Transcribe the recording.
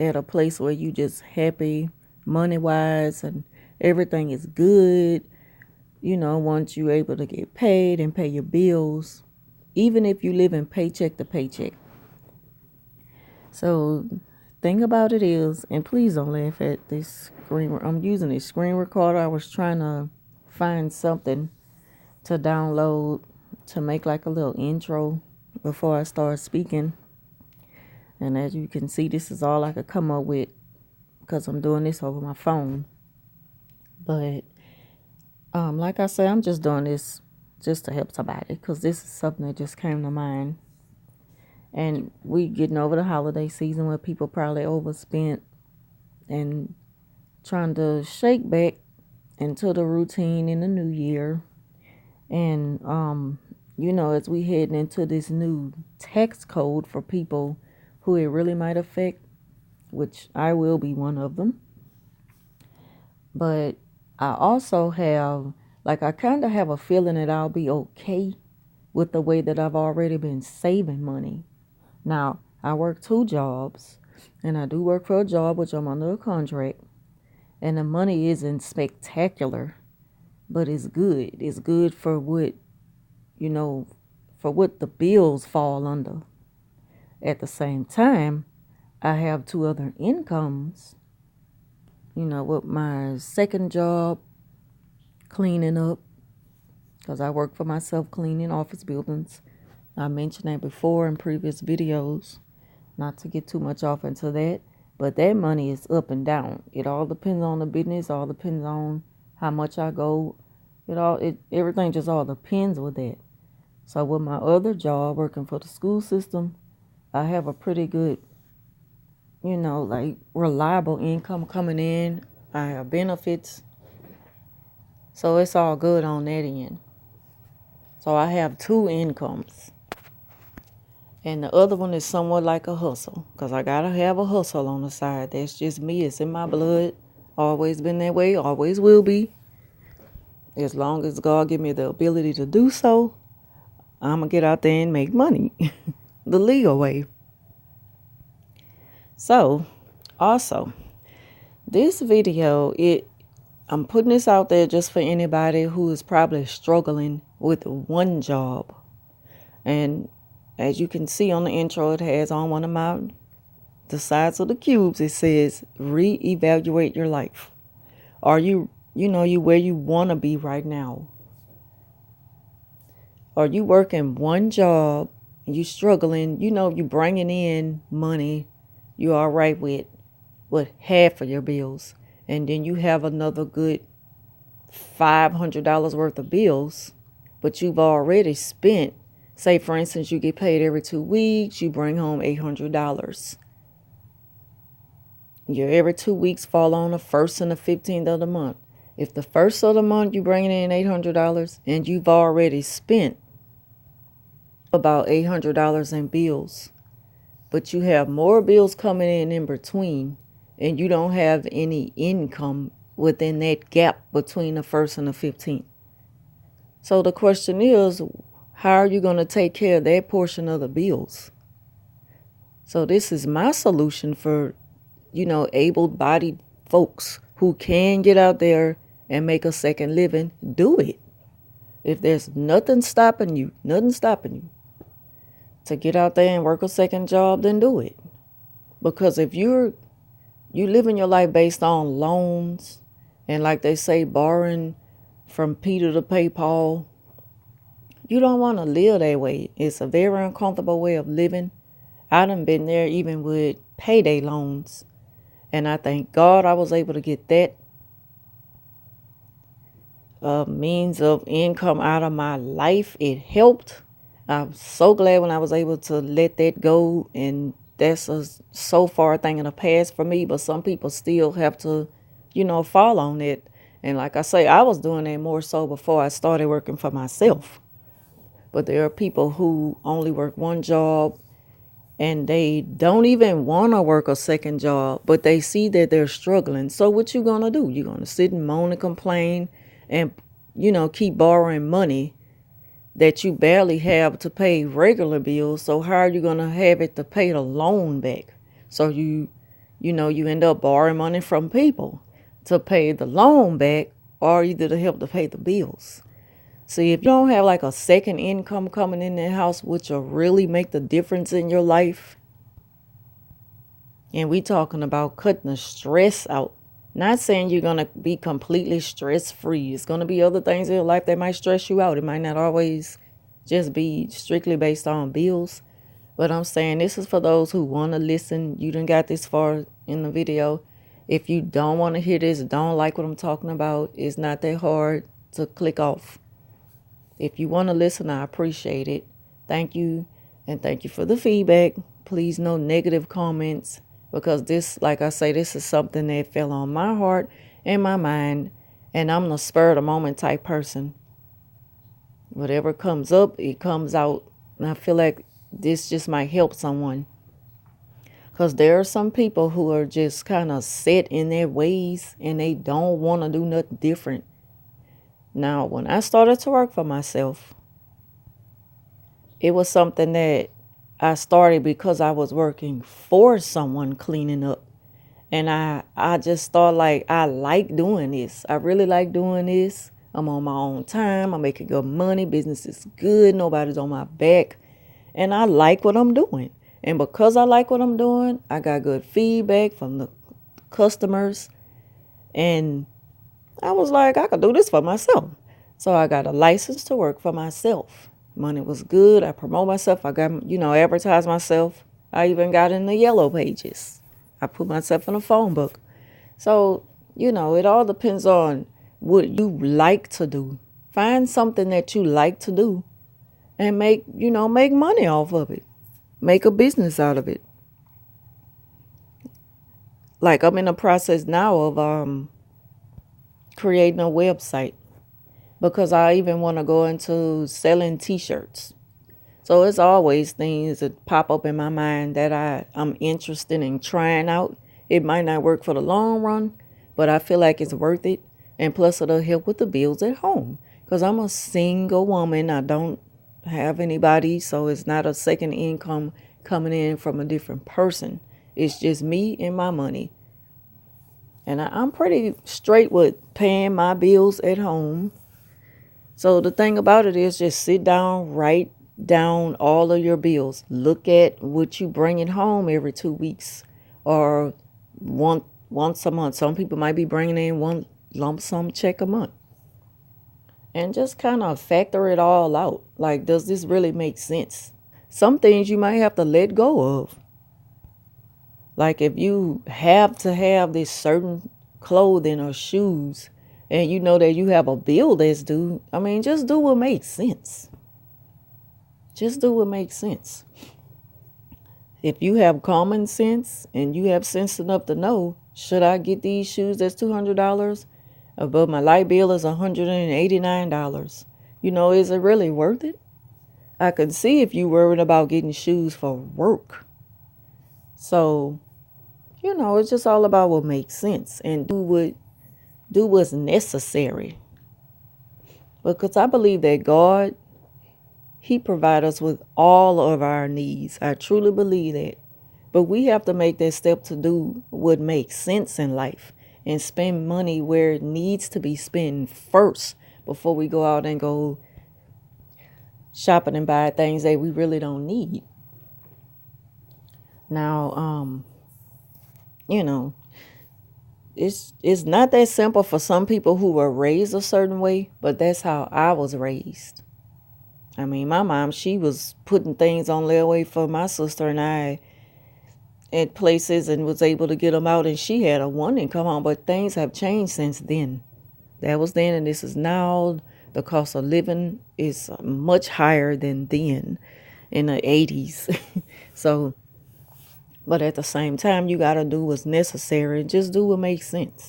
at a place where you just happy money wise and everything is good, once you're able to get paid and pay your bills, even if you live in paycheck to paycheck. So thing about it is, and please don't laugh at this screen. I'm using a screen recorder. I was trying to find something to download to make like a little intro before I start speaking. And as you can see, this is all I could come up with because I'm doing this over my phone. But like I said, I'm just doing this just to help somebody because this is something that just came to mind. And we getting over the holiday season where people probably overspent and trying to shake back into the routine in the new year. And, as we heading into this new tax code for people who it really might affect, which I will be one of them. But I also have, I kind of have a feeling that I'll be okay with the way that I've already been saving money. Now, I work 2 jobs, and I do work for a job which I'm under a contract, and the money isn't spectacular, but it's good. It's good for what, for what the bills fall under. At the same time, I have 2 other incomes, with my second job, cleaning up, because I work for myself cleaning office buildings. I mentioned that before in previous videos, not to get too much off into that, but that money is up and down. It all depends on the business, all depends on how much I go. Everything just all depends with that. So with my other job, working for the school system, I have a pretty good, reliable income coming in. I have benefits. So it's all good on that end. So I have 2 incomes. And the other one is somewhat like a hustle, because I got to have a hustle on the side. That's just me. It's in my blood. Always been that way. Always will be. As long as God give me the ability to do so, I'm going to get out there and make money the legal way. So, also, this video, I'm putting this out there just for anybody who is probably struggling with one job. And as you can see on the intro, it has on one of the sides of the cubes, it says, reevaluate your life. Are you where you want to be right now? Are you working one job and you struggling? You bringing in money, you all right with half of your bills. And then you have another good $500 worth of bills, but you've already spent. Say, for instance, you get paid every 2 weeks, you bring home $800. Your every 2 weeks fall on the 1st and the 15th of the month. If the 1st of the month you bringing in $800 and you've already spent about $800 in bills, but you have more bills coming in between, and you don't have any income within that gap between the 1st and the 15th. So the question is, how are you going to take care of that portion of the bills? So this is my solution for, able-bodied folks who can get out there and make a second living. Do it. If there's nothing stopping you to get out there and work a second job, then do it. Because if you living your life based on loans and, like they say, borrowing from Peter to pay Paul, you don't want to live that way. It's a very uncomfortable way of living. I done been there even with payday loans. And I thank God I was able to get that means of income out of my life. It helped. I'm so glad when I was able to let that go. And that's a so far thing in the past for me. But some people still have to, fall on it. And like I say, I was doing that more so before I started working for myself. But there are people who only work one job and they don't even want to work a second job, but they see that they're struggling. So what you going to do? You're going to sit and moan and complain and, keep borrowing money that you barely have to pay regular bills. So how are you going to have it to pay the loan back? So you you end up borrowing money from people to pay the loan back or either to help to pay the bills. See, if you don't have like a second income coming in the house, which will really make the difference in your life, and we talking about cutting the stress out. Not saying you're going to be completely stress free. It's going to be other things in your life that might stress you out. It might not always just be strictly based on bills. But I'm saying this is for those who want to listen. You done got this far in the video. If you don't want to hear this, don't like what I'm talking about, it's not that hard to click off. If you want to listen, I appreciate it. Thank you. And thank you for the feedback. Please, no negative comments, because this, like I say, this is something that fell on my heart and my mind. And I'm the spur of the moment type person. Whatever comes up, it comes out. And I feel like this just might help someone. Because there are some people who are just kind of set in their ways and they don't want to do nothing different. Now, when I started to work for myself, it was something that I started because I was working for someone cleaning up. And I just thought like, I like doing this. I really like doing this. I'm on my own time. I'm making good money. Business is good. Nobody's on my back. And I like what I'm doing. And because I like what I'm doing, I got good feedback from the customers. And I was like, I could do this for myself. So I got a license to work for myself. Money was good. I promote myself. I got, advertise myself. I even got in the yellow pages. I put myself in a phone book. So, it all depends on what you like to do. Find something that you like to do and make money off of it. Make a business out of it. Like I'm in the process now of creating a website because I even want to go into selling t-shirts. So it's always things that pop up in my mind that I'm interested in trying out. It might not work for the long run, but I feel like it's worth it. And plus it'll help with the bills at home because I'm a single woman. I don't have anybody, so it's not a second income coming in from a different person. It's just me and my money. And I'm pretty straight with paying my bills at home. So the thing about it is just sit down, write down all of your bills. Look at what you bring at home every 2 weeks or once a month. Some people might be bringing in one lump sum check a month. And just kind of factor it all out. Like, does this really make sense? Some things you might have to let go of. Like if you have to have this certain clothing or shoes and you know that you have a bill that's due, just do what makes sense. Just do what makes sense. If you have common sense and you have sense enough to know, should I get these shoes that's $200? But my light bill is $189. Is it really worth it? I can see if you're worried about getting shoes for work. So, it's just all about what makes sense and do what's necessary. Because I believe that God, He provides us with all of our needs. I truly believe that. But we have to make that step to do what makes sense in life and spend money where it needs to be spent first before we go out and go shopping and buy things that we really don't need. Now, it's not that simple for some people who were raised a certain way, but that's how I was raised. My mom, she was putting things on layaway for my sister and I at places and was able to get them out, and she had a one income home, but things have changed since then. That was then and this is now. The cost of living is much higher than then in the 80s. So, but at the same time, you got to do what's necessary and just do what makes sense.